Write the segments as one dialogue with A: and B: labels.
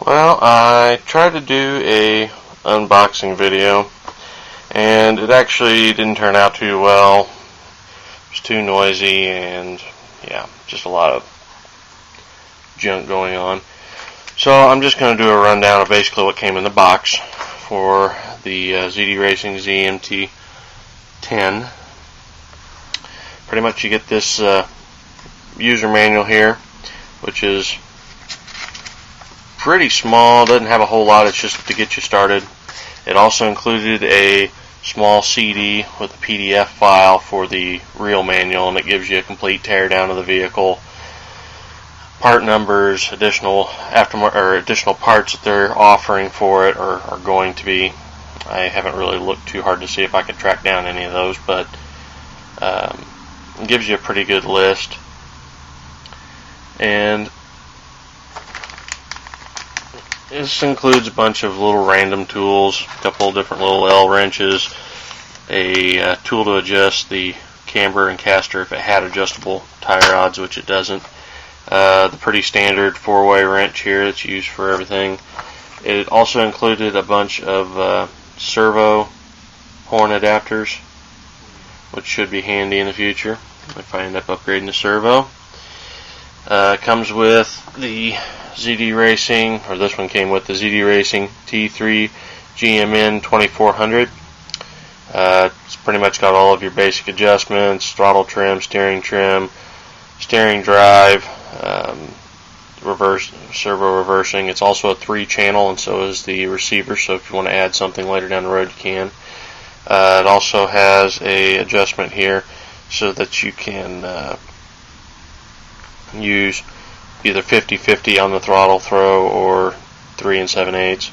A: Well, I tried to do a unboxing video, and it actually didn't turn out too well. It was too noisy, and yeah, just a lot of junk going on. So I'm just going to do a rundown of basically what came in the box for the ZD Racing ZMT-10. Pretty much you get this user manual here, which is pretty small, doesn't have a whole lot, it's just to get you started. It also included a small CD with a PDF file for the real manual, and it gives you a complete teardown of the vehicle, part numbers, additional parts that they're offering for it or are going to be. I haven't really looked too hard to see if I could track down any of those, but it gives you a pretty good list. And this includes a bunch of little random tools, a couple of different little L wrenches, a tool to adjust the camber and caster if it had adjustable tie rods, which it doesn't. The pretty standard 4-way wrench here that's used for everything. It also included a bunch of servo horn adapters, which should be handy in the future if I end up upgrading the servo. It comes with the ZD Racing, or this one came with the ZD Racing T3 GMN 2400. It's pretty much got all of your basic adjustments, throttle trim, steering drive, servo reversing. It's also a 3-channel, and so is the receiver, so if you want to add something later down the road, you can. It also has a adjustment here so that you can use either 50-50 on the throttle throw or 3 7/8,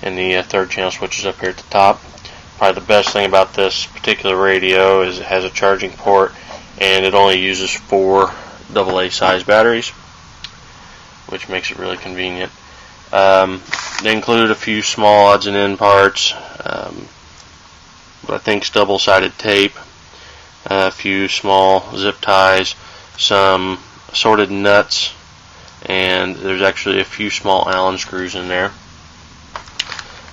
A: and the 3rd channel switch is up here at the top. Probably the best thing about this particular radio is it has a charging port, and it only uses 4 AA size batteries, which makes it really convenient. They include a few small odds and end parts, I think double-sided tape, a few small zip ties, some assorted nuts, and there's actually a few small Allen screws in there.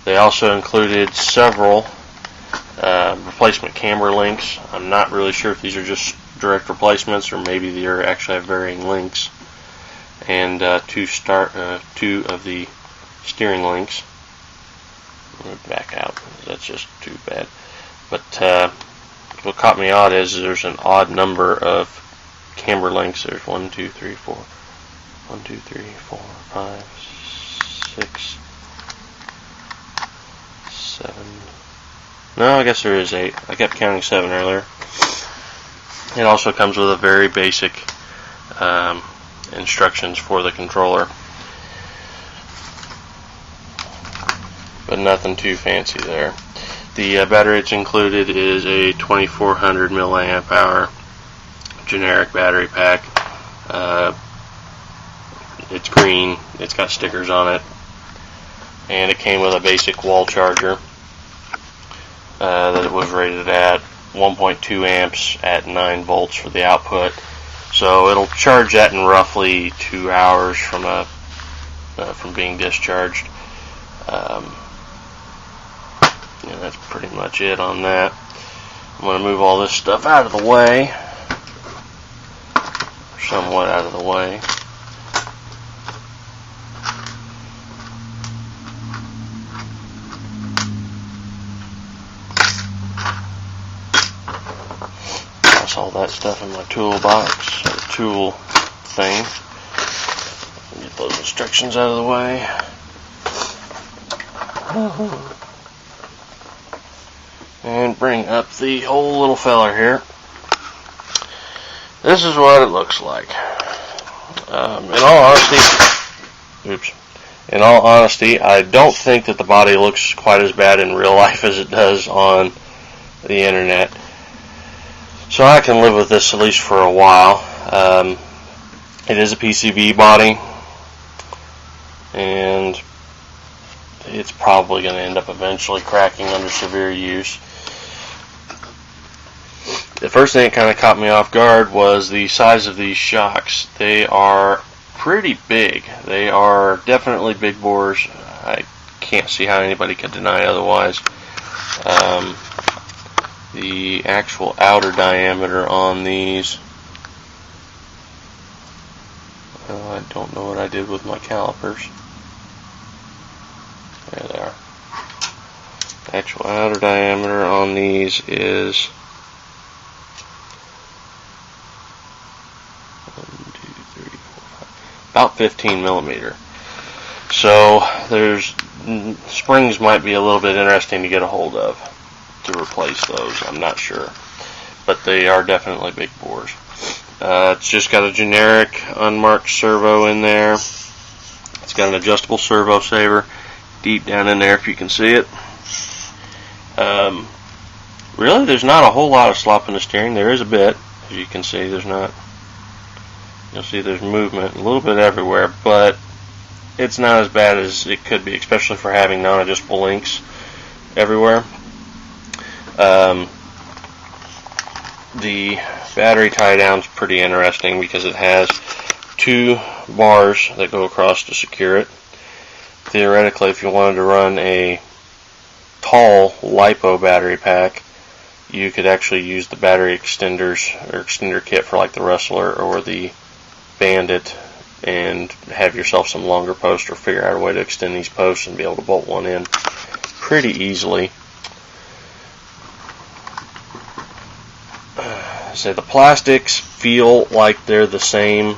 A: They also included several replacement camber links. I'm not really sure if these are just direct replacements or maybe they actually have varying links, and 2 of the steering links. Back out, that's just too bad. But what caught me odd is there's an odd number of camber links. There's 1, 2, 3, 4, 1, 2, 3, 4, 5, 6, 7. No, I guess there is 8. I kept counting 7 earlier. It also comes with a very basic instructions for the controller, but nothing too fancy there. The battery it's included is a 2400 milliamp hour generic battery pack. It's green, it's got stickers on it, and it came with a basic wall charger that it was rated at 1.2 amps at 9 volts for the output. So it'll charge that in roughly 2 hours from being discharged. And that's pretty much it on that. I'm going to move all this stuff out of the way, somewhat out of the way. That's all that stuff in my toolbox, or tool thing. Get those instructions out of the way. And bring up the whole little feller here. This is what it looks like. In all honesty, I don't think that the body looks quite as bad in real life as it does on the internet. So I can live with this at least for a while. It is a PCB body, and it's probably going to end up eventually cracking under severe use. The first thing that kind of caught me off guard was the size of these shocks. They are pretty big. They are definitely big bores. I can't see how anybody could deny otherwise. The actual outer diameter on these, I don't know what I did with my calipers. There they are. The actual outer diameter on these is 1, 2, 3, 4, 5, about 15 millimeter. So there's springs might be a little bit interesting to get a hold of to replace those. I'm not sure, but they are definitely big bores. It's just got a generic unmarked servo in there. It's got an adjustable servo saver deep down in there if you can see it. Really, there's not a whole lot of slop in the steering. There is a bit, as you can see. There's not. You'll see there's movement a little bit everywhere, but it's not as bad as it could be, especially for having non-adjustable links everywhere. The battery tie down is pretty interesting because it has 2 bars that go across to secure it. Theoretically, if you wanted to run a tall LiPo battery pack, you could actually use the battery extenders or extender kit for like the Wrestler or the Bandit and have yourself some longer posts, or figure out a way to extend these posts and be able to bolt one in pretty easily. So the plastics feel like they're the same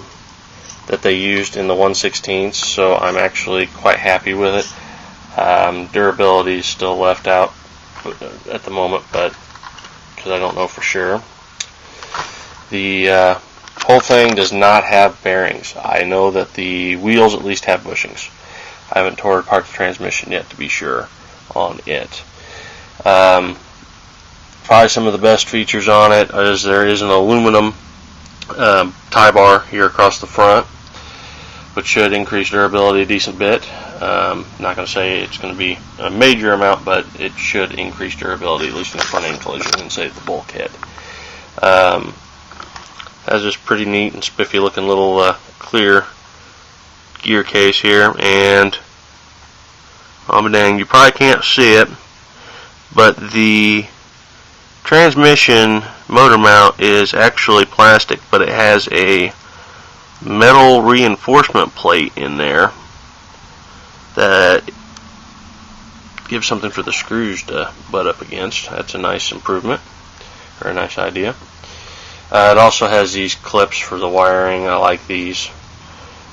A: that they used in the 1/16, so I'm actually quite happy with it. Durability is still left out at the moment, but because I don't know for sure. The whole thing does not have bearings. I know that the wheels at least have bushings. I haven't tore apart the transmission yet to be sure on it. Probably some of the best features on it is there is an aluminum tie bar here across the front, which should increase durability a decent bit. Not going to say it's going to be a major amount, but it should increase durability, at least in the front end collision, and save the bulkhead. Has this pretty neat and spiffy looking little clear gear case here, and dang, you probably can't see it, but the transmission motor mount is actually plastic, but it has a metal reinforcement plate in there that gives something for the screws to butt up against. That's a nice improvement, or a nice idea. It also has these clips for the wiring. I like these.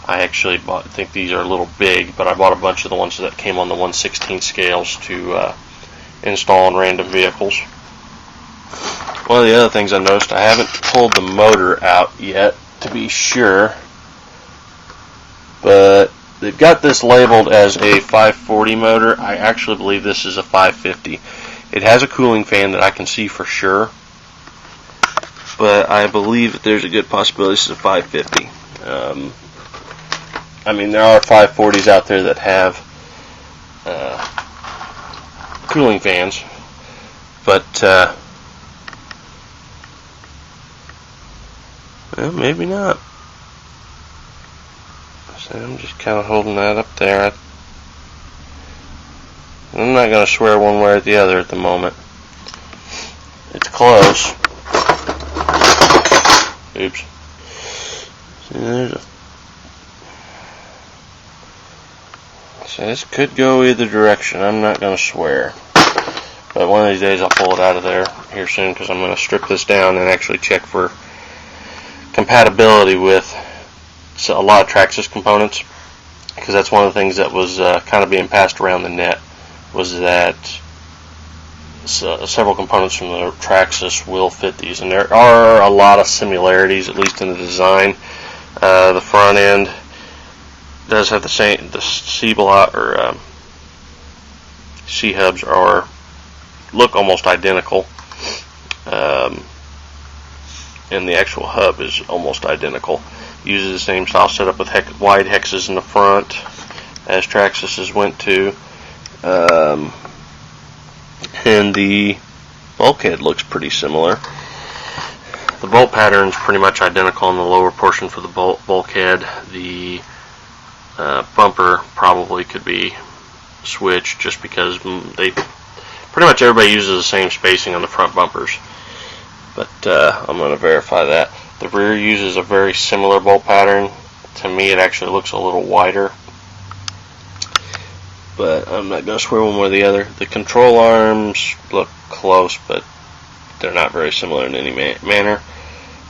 A: I actually think these are a little big, but I bought a bunch of the ones that came on the 1/16 scales to install in random vehicles. One of the other things I noticed, I haven't pulled the motor out yet to be sure, but they've got this labeled as a 540 motor. I actually believe this is a 550. It has a cooling fan that I can see for sure, but I believe that there's a good possibility this is a 550. I mean, there are 540s out there that have cooling fans, but well, maybe not. So I'm just kind of holding that up there. I'm not going to swear one way or the other at the moment. It's close. Oops. See, there's a. So this could go either direction. I'm not going to swear. But one of these days I'll pull it out of there here soon, because I'm going to strip this down and actually check for compatibility with a lot of Traxxas components, because that's one of the things that was kind of being passed around the net, was that several components from the Traxxas will fit these, and there are a lot of similarities, at least in the design. The front end does have the same, the C-block or C-hubs look almost identical, and the actual hub is almost identical. Uses the same style setup with wide hexes in the front as Traxxas went to, and the bulkhead looks pretty similar. The bolt pattern is pretty much identical on the lower portion for the bulkhead. The bumper probably could be switched just because pretty much everybody uses the same spacing on the front bumpers. But I'm going to verify that. The rear uses a very similar bolt pattern. To me, it actually looks a little wider, but I'm not going to swear one way or the other. The control arms look close, but they're not very similar in any manner.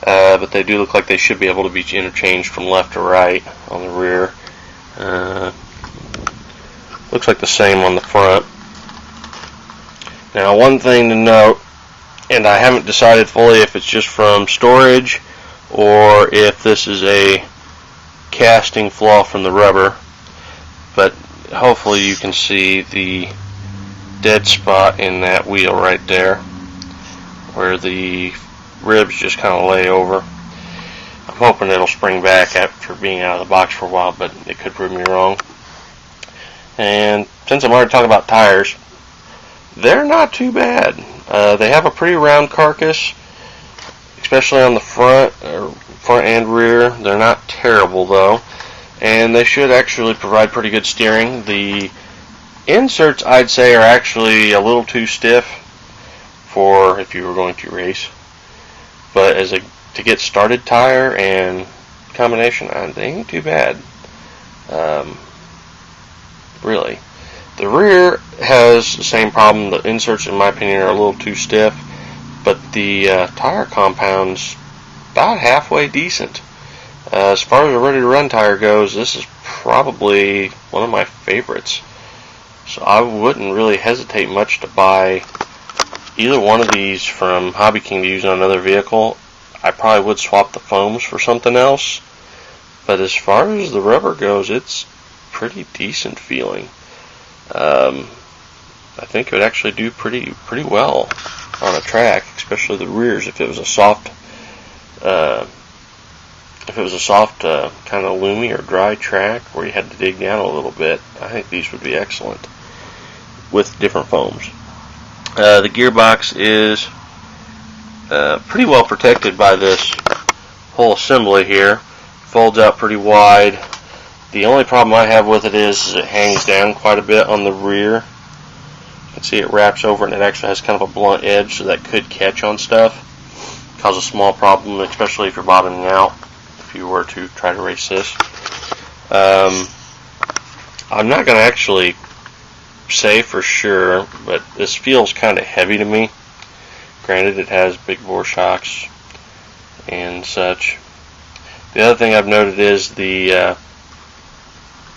A: But they do look like they should be able to be interchanged from left to right on the rear. Looks like the same on the front. Now, one thing to note, and I haven't decided fully if it's just from storage or if this is a casting flaw from the rubber, but hopefully you can see the dead spot in that wheel right there where the ribs just kind of lay over. I'm hoping it'll spring back after being out of the box for a while, but it could prove me wrong. And since I'm already talking about tires, they're not too bad. They have a pretty round carcass, especially on the front and rear. They're not terrible though, and they should actually provide pretty good steering. The inserts, I'd say, are actually a little too stiff for if you were going to race, but as a to get started tire and combination, they ain't too bad. Really. The rear has the same problem. The inserts, in my opinion, are a little too stiff, but the tire compound's about halfway decent. As far as a ready-to-run tire goes, this is probably one of my favorites. So I wouldn't really hesitate much to buy either one of these from Hobby King to use on another vehicle. I probably would swap the foams for something else, but as far as the rubber goes, it's pretty decent feeling. I think it would actually do pretty well on a track, especially the rears. If it was a soft, kind of loomy or dry track where you had to dig down a little bit, I think these would be excellent with different foams. The gearbox is pretty well protected by this whole assembly here. Folds out pretty wide. The only problem I have with it is it hangs down quite a bit on the rear. You can see it wraps over and it actually has kind of a blunt edge, so that could catch on stuff. Cause a small problem, especially if you're bottoming out, if you were to try to race this. I'm not going to actually say for sure, but this feels kind of heavy to me. Granted, it has big bore shocks and such. The other thing I've noted is the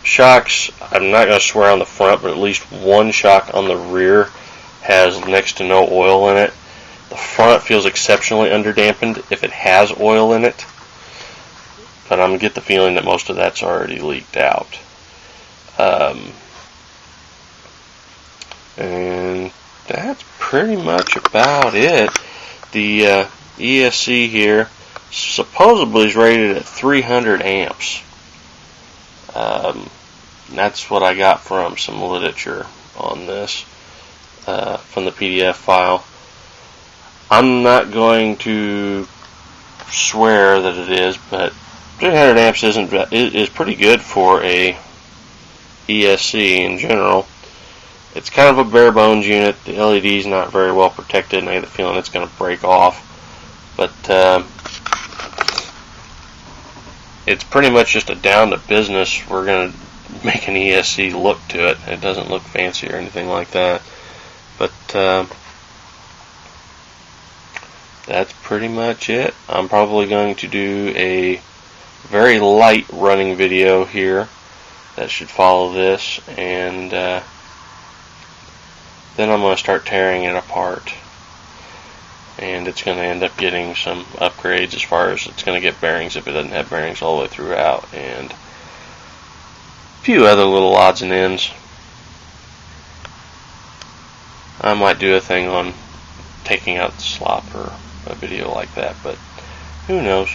A: shocks. I'm not going to swear on the front, but at least one shock on the rear has next to no oil in it. The front feels exceptionally underdampened if it has oil in it, but I'm going to get the feeling that most of that's already leaked out. And that's pretty much about it. The ESC here supposedly is rated at 300 amps. That's what I got from some literature on this, from the PDF file. I'm not going to swear that it is, but 300 amps is pretty good for a ESC in general. It's kind of a bare bones unit. The LED is not very well protected, and I get the feeling it's going to break off. But it's pretty much just a down to business. We're going to make an ESC look to it. It doesn't look fancy or anything like that. But that's pretty much it. I'm probably going to do a very light running video here that should follow this, and then I'm going to start tearing it apart, and it's going to end up getting some upgrades as far as it's going to get bearings if it doesn't have bearings all the way throughout, and a few other little odds and ends. I might do a thing on taking out the slop or a video like that, but who knows.